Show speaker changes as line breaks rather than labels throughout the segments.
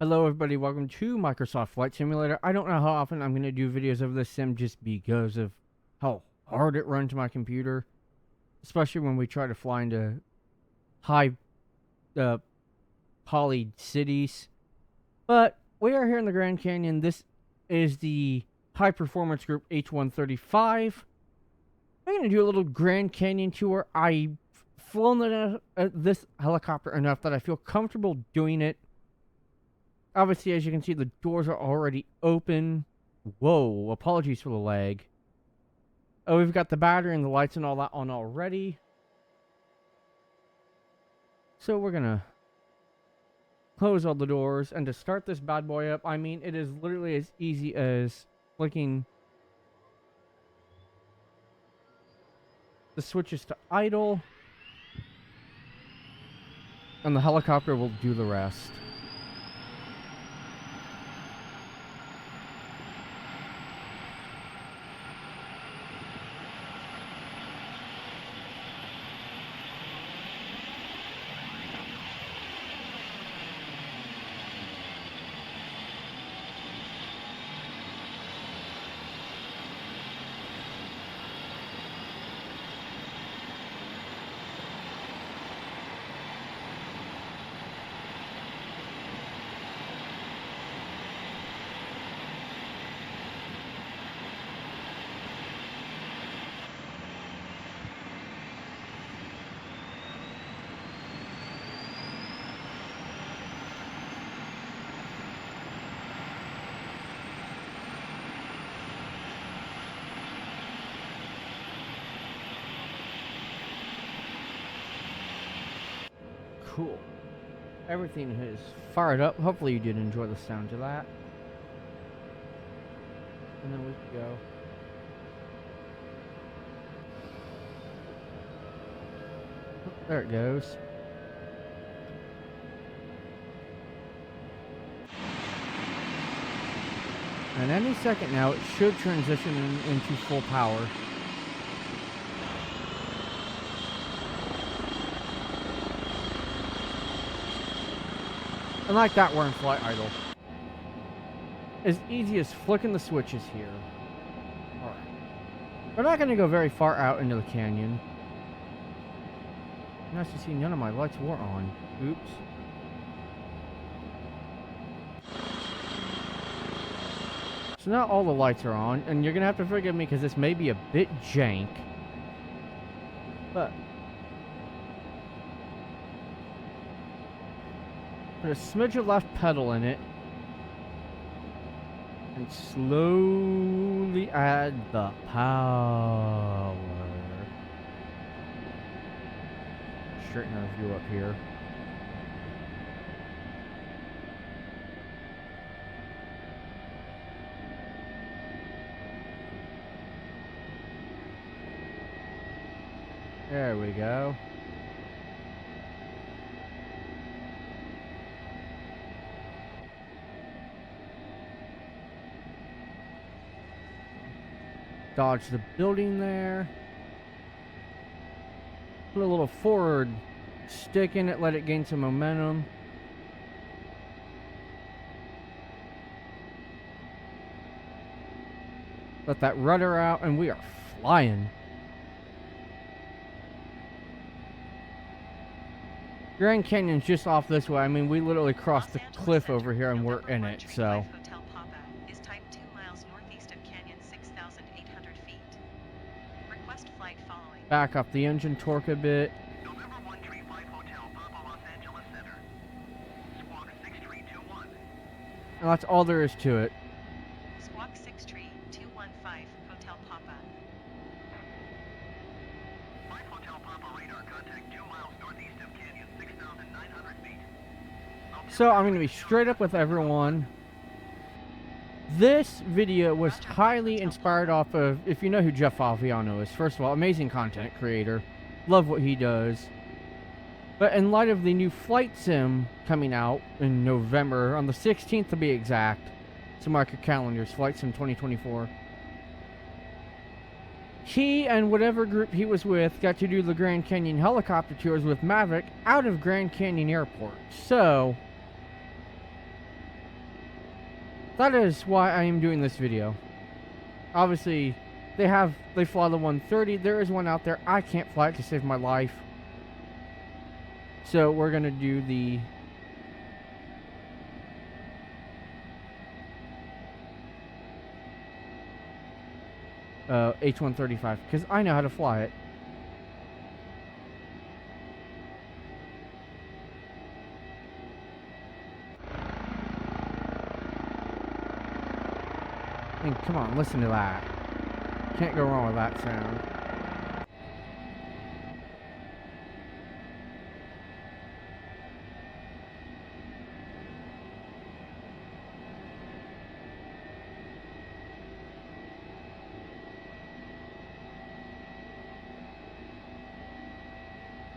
Hello everybody, welcome to Microsoft Flight Simulator. I don't know how often I'm going to do videos of this sim just because of how hard it runs my computer. Especially when we try to fly into high poly cities. But we are here in the Grand Canyon. This is the high performance group H-135. I'm going to do a little Grand Canyon tour. I've flown this helicopter enough that I feel comfortable doing it. Obviously, as you can see, the doors are already open. Whoa, apologies for the lag. Oh, we've got the battery and the lights and all that on already. So we're gonna close all the doors. And to start this bad boy up, I mean, it is literally as easy as flicking the switches to idle. And the helicopter will do the rest. Cool. Everything is fired up. Hopefully you did enjoy the sound of that. And then we can go. Oh, there it goes. And any second now, it should transition into full power. And like that, we're in flight idle. As easy as flicking the switches here. Alright. We're not going to go very far out into the canyon. And as you see, none of my lights were on. Oops. So now all the lights are on, and you're going to have to forgive me because this may be a bit jank. But put a smidge of left pedal in it. And slowly add the power. Straighten our view up here. There we go. Dodge the building there. Put a little forward stick in it, let it gain some momentum. Let that rudder out, and we are flying. Grand Canyon's just off this way. I mean, we literally crossed the cliff over here and we're in it, so. Back up the engine torque a bit.
November 135 Hotel, Papa, Los Angeles Center. Squawk 6321.
And that's all there is to it.
Squawk 63215, Hotel Papa.
5 Hotel Papa radar contact 2 miles northeast of Canyon, 6,900 feet.
So I'm going to be straight up with everyone. This video was highly inspired off of, if you know who Jeff Favignano is, first of all, amazing content creator. Love what he does. But in light of the new flight sim coming out in November, on the 16th to be exact, so mark your calendars, Flight Sim 2024. He and whatever group he was with got to do the Grand Canyon helicopter tours with Maverick out of Grand Canyon Airport. So that is why I am doing this video. Obviously, they fly the 130. There is one out there. I can't fly it to save my life. So we're gonna do the H-135 because I know how to fly it. And come on, listen to that. Can't go wrong with that sound.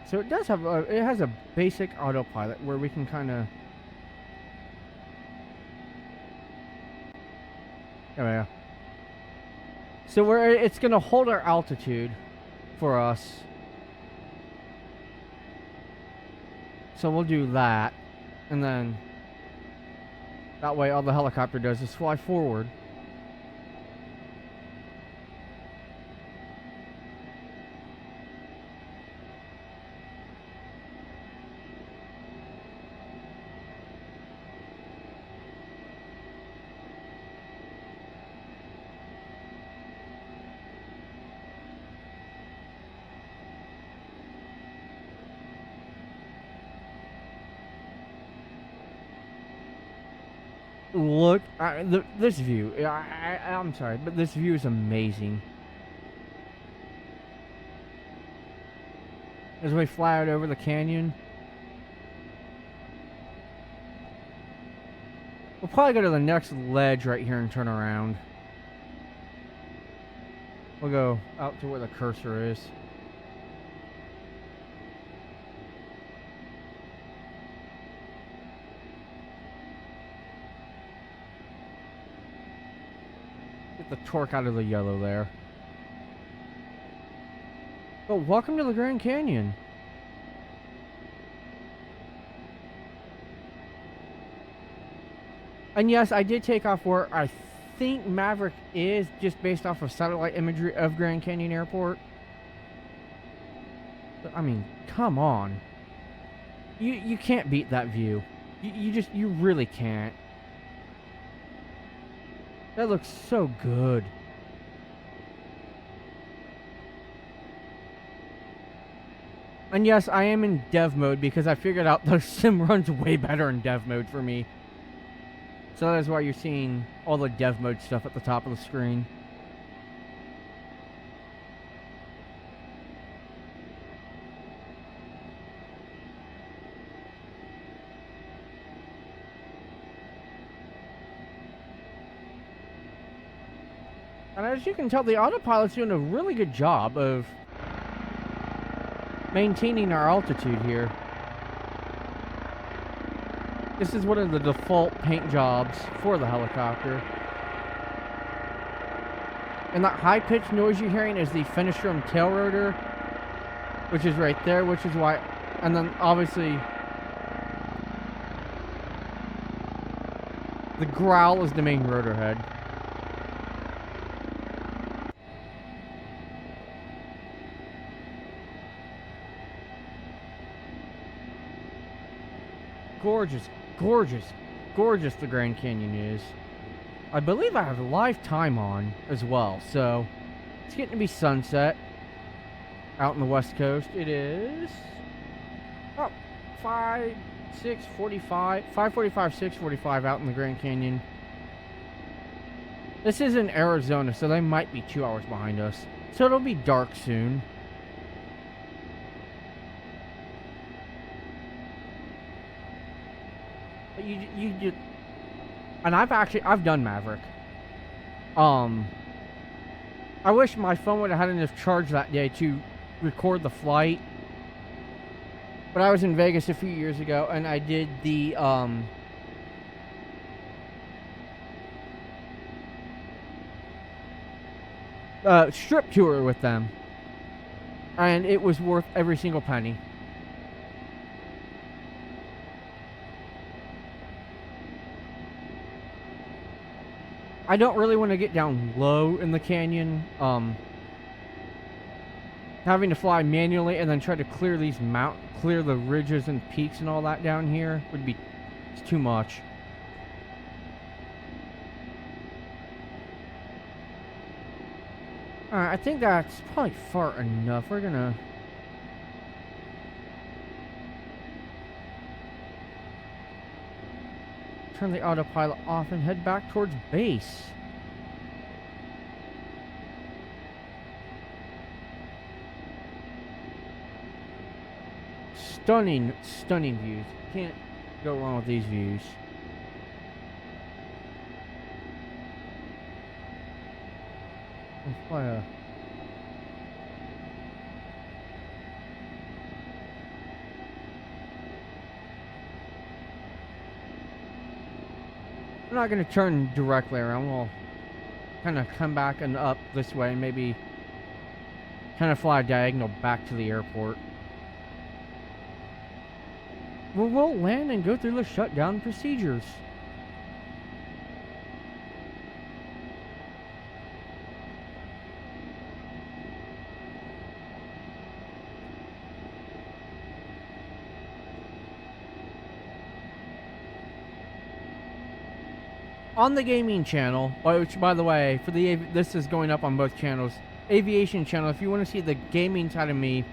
So it does have it has a basic autopilot where we can kind of. There we go. So it's gonna hold our altitude for us. So we'll do that, and then that way all the helicopter does is fly forward. Look, this view. I'm sorry, but this view is amazing. As we fly out over the canyon. We'll probably go to the next ledge right here and turn around. We'll go out to where the cursor is. The torque out of the yellow there. But welcome to the Grand Canyon. And yes, I did take off where I think Maverick is, just based off of satellite imagery of Grand Canyon Airport. But, I mean, come on. You can't beat that view. You really can't. That looks so good. And yes, I am in dev mode because I figured out the sim runs way better in dev mode for me. So that is why you're seeing all the dev mode stuff at the top of the screen. And as you can tell, the autopilot's doing a really good job of maintaining our altitude here. This is one of the default paint jobs for the helicopter. And that high-pitched noise you're hearing is the finished room tail rotor, which is right there, which is why... And then, obviously, the growl is the main rotor head. Gorgeous, gorgeous, gorgeous the Grand Canyon is. I believe I have a live time on as well, so it's getting to be sunset out in the west coast. It is 5:45, 6:45 out in the Grand Canyon. This is in Arizona, so they might be 2 hours behind us. So it'll be dark soon. You just, and I've done Maverick. I wish my phone would have had enough charge that day to record the flight. But I was in Vegas a few years ago, and I did the strip tour with them, and it was worth every single penny. I don't really want to get down low in the canyon. Having to fly manually and then try to clear these clear the ridges and peaks and all that down here would be too much. Alright, I think that's probably far enough. We're gonna... turn the autopilot off and head back towards base. Stunning, stunning views. Can't go wrong with these views. Fly a... I'm not going to turn directly around. We'll kind of come back and up this way and maybe kind of fly diagonal back to the airport. We'll land and go through the shutdown procedures. On the gaming channel, which by the way, for the this is going up on both channels. Aviation channel, if you want to see the gaming side of me,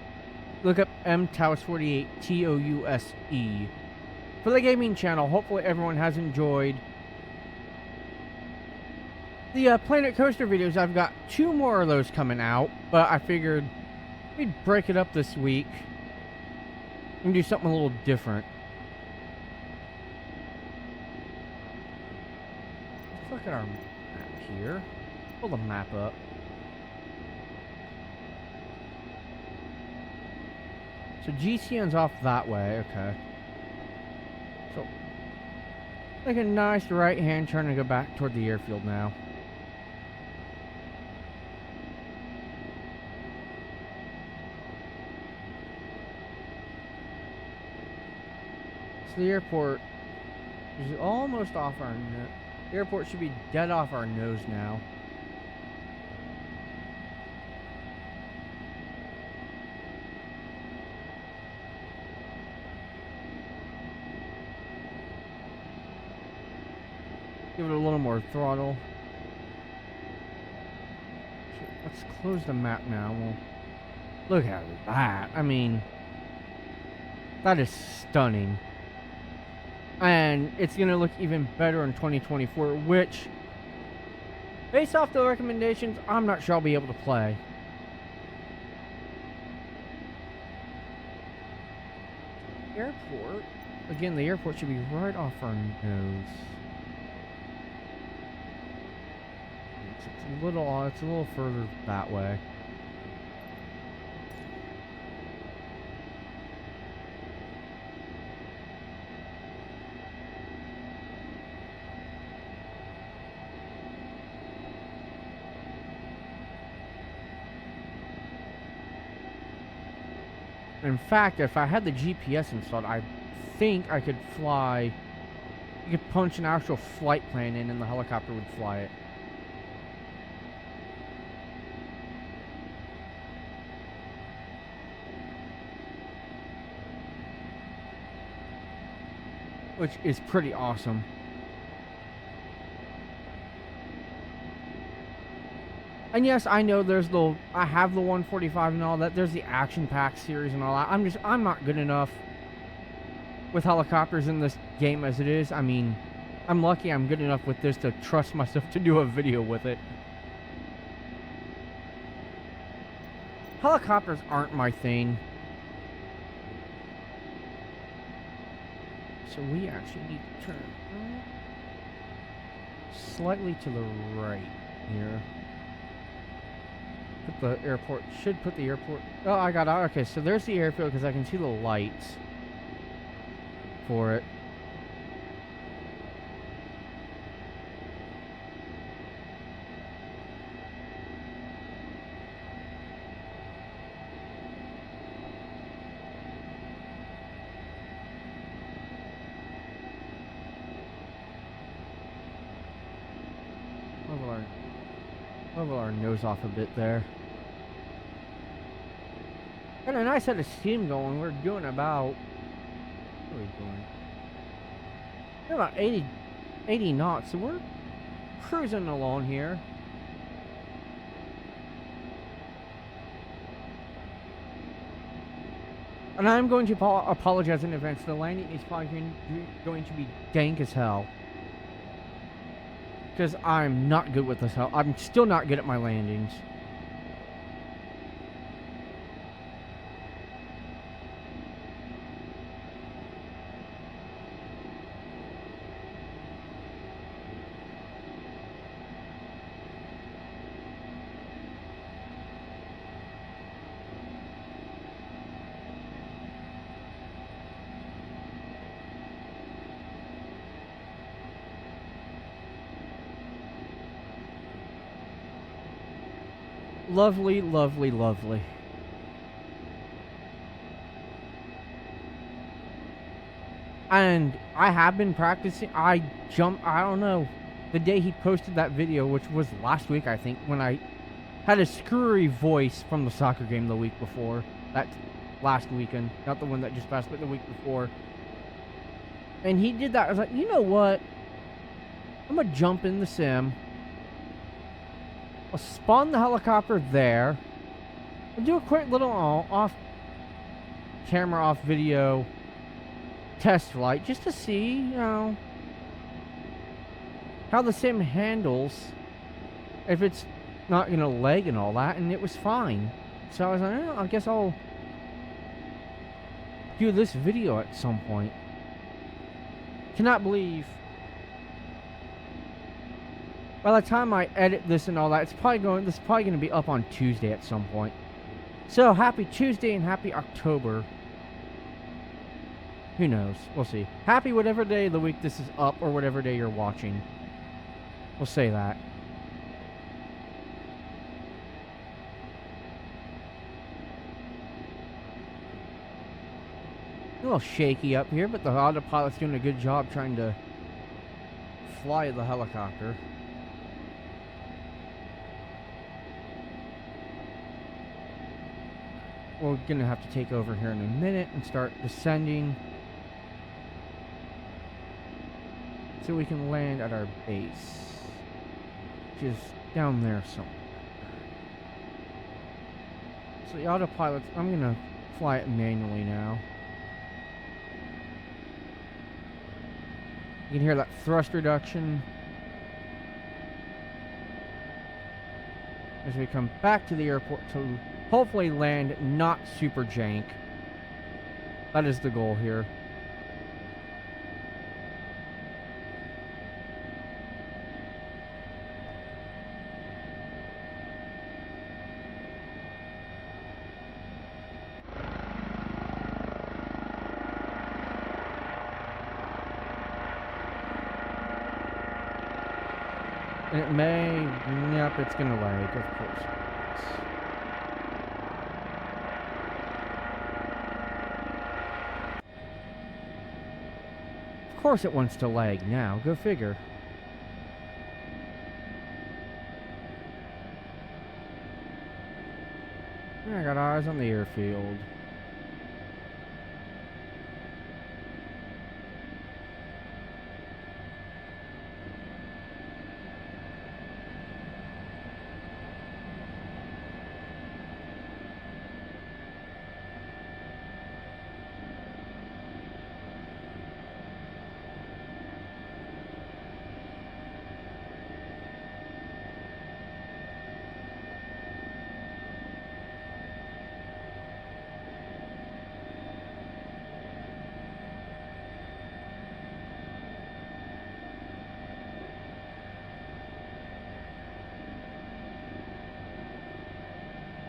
look up mTouse48 TOUSE. For the gaming channel, hopefully everyone has enjoyed the Planet Coaster videos. I've got 2 more of those coming out, but I figured we'd break it up this week and do something a little different. Let's look at our map here. Pull the map up. So GCN's off that way, okay. So, make a nice right hand turn and go back toward the airfield now. So the airport is almost off our nose. The airport should be dead off our nose now. Give it a little more throttle. Let's close the map now. Well, look at that. I mean, that is stunning. And it's going to look even better in 2024, which, based off the recommendations, I'm not sure I'll be able to play. Airport. Again, the airport should be right off our nose. It's a little further that way. In fact, if I had the GPS installed, I think I could fly. You could punch an actual flight plan in and the helicopter would fly it. Which is pretty awesome. And yes, I know I have the 145 and all that. There's the Action Pack series and all that. I'm not good enough with helicopters in this game as it is. I mean, I'm lucky I'm good enough with this to trust myself to do a video with it. Helicopters aren't my thing. So we actually need to turn slightly to the right here. Put the airport, should put the airport, oh, I got out. Okay, so there's the airfield because I can see the lights for it. Level our nose off a bit there. Got a nice set of steam going. We're doing about... What are we doing? We're about 80 knots, so we're cruising along here. And I'm going to apologize in advance. The landing is probably going to be dank as hell. Because I'm not good with this. I'm still not good at my landings. Lovely, lovely, lovely. And I have been practicing. I don't know, the day he posted that video, which was last week, I think, when I had a screwy voice from the soccer game the week before. That last weekend. Not the one that just passed, but the week before. And he did that. I was like, you know what? I'm going to jump in the sim. I'll spawn the helicopter there. I'll do a quick little off camera, off video test flight just to see, you know, how the sim handles if it's not going to lag and all that, and it was fine. So I was like, I guess I'll do this video at some point. Cannot believe by the time I edit this and all that, this is probably going to be up on Tuesday at some point. So happy Tuesday and happy October. Who knows? We'll see. Happy whatever day of the week this is up, or whatever day you're watching. We'll say that. A little shaky up here, but the autopilot's doing a good job trying to fly the helicopter. We're gonna have to take over here in a minute and start descending so we can land at our base, which is down there somewhere. So the autopilot, I'm gonna fly it manually now. You can hear that thrust reduction as we come back to the airport to hopefully land not super jank. That is the goal here. And it may, yep, it's gonna lag, of course. Of course it wants to lag now, go figure. I got eyes on the airfield.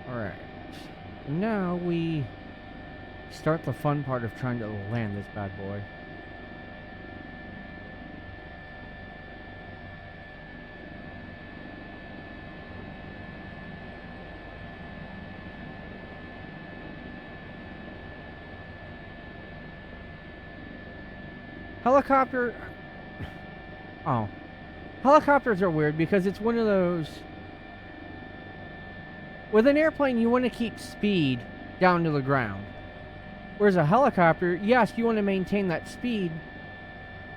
Alright, now we start the fun part of trying to land this bad boy. Helicopter... Oh. Helicopters are weird because it's one of those With an airplane, you want to keep speed down to the ground. Whereas a helicopter, yes, you want to maintain that speed,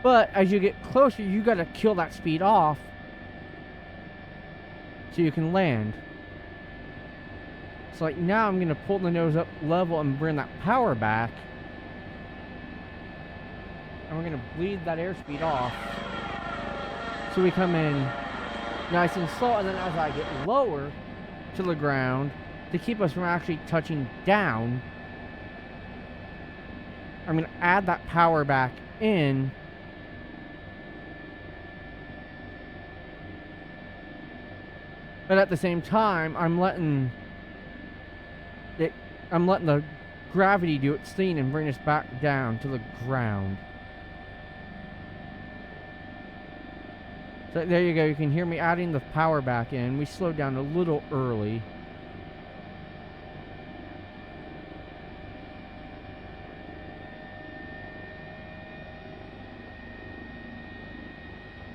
but as you get closer, you got to kill that speed off so you can land. So like now I'm going to pull the nose up level and bring that power back. And we're going to bleed that airspeed off. So we come in nice and slow, and then as I get lower to the ground, to keep us from actually touching down, I'm going to add that power back in. But at the same time, I'm letting the gravity do its thing and bring us back down to the ground. So there you go. You can hear me adding the power back in. We slowed down a little early.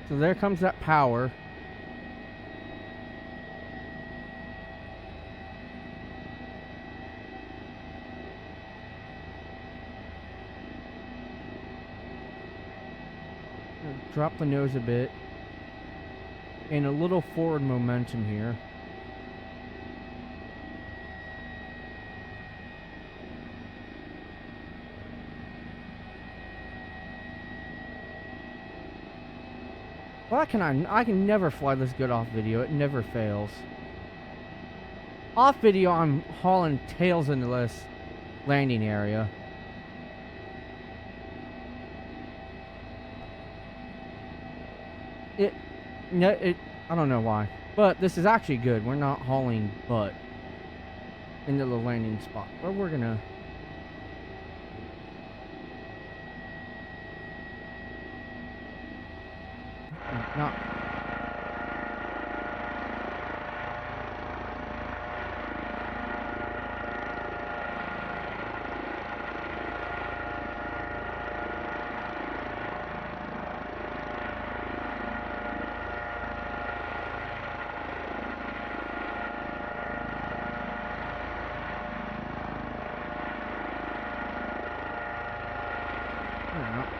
So there comes that power. Drop the nose a bit. And a little forward momentum here. Well, I can never fly this good off video. It never fails. Off video, I'm hauling tails into this landing area. I don't know why, but this is actually good. We're not hauling butt into the landing spot, but we're gonna. Not.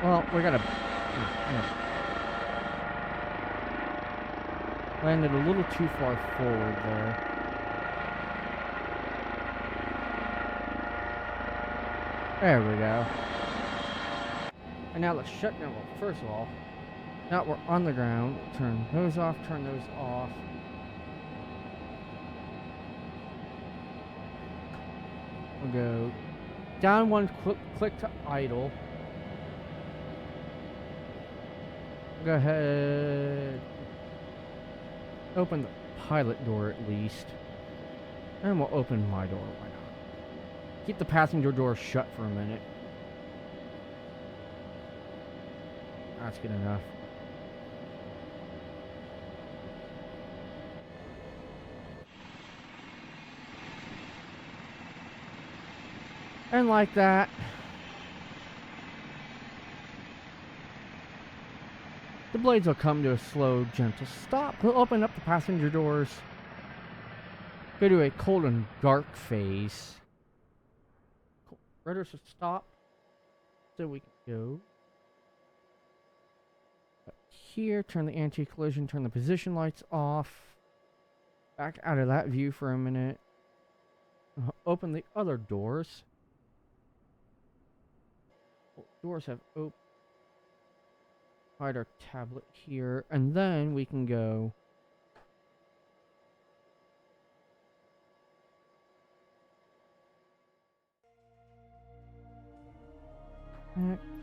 Well, we gotta. Landed a little too far forward there. There we go. And now let's shut down. Well, first of all, now we're on the ground. Turn those off, turn those off. We'll go down one, click to idle. Go ahead. Open the pilot door at least. And we'll open my door. Why not? Keep the passenger door shut for a minute. That's good enough. And like that. The blades will come to a slow, gentle stop. We'll open up the passenger doors. Go to a cold and dark phase. Rudder should stop. So we can go. Here, turn the anti-collision, turn the position lights off. Back out of that view for a minute. Open the other doors. Doors have opened. Hide our tablet here, and then we can go.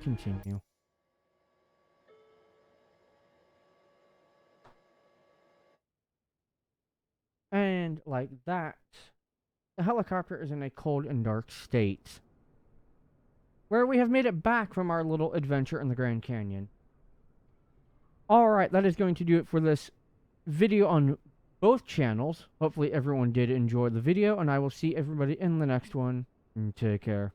Continue. And like that, the helicopter is in a cold and dark state, where we have made it back from our little adventure in the Grand Canyon. Alright, that is going to do it for this video on both channels. Hopefully everyone did enjoy the video, and I will see everybody in the next one. Take care.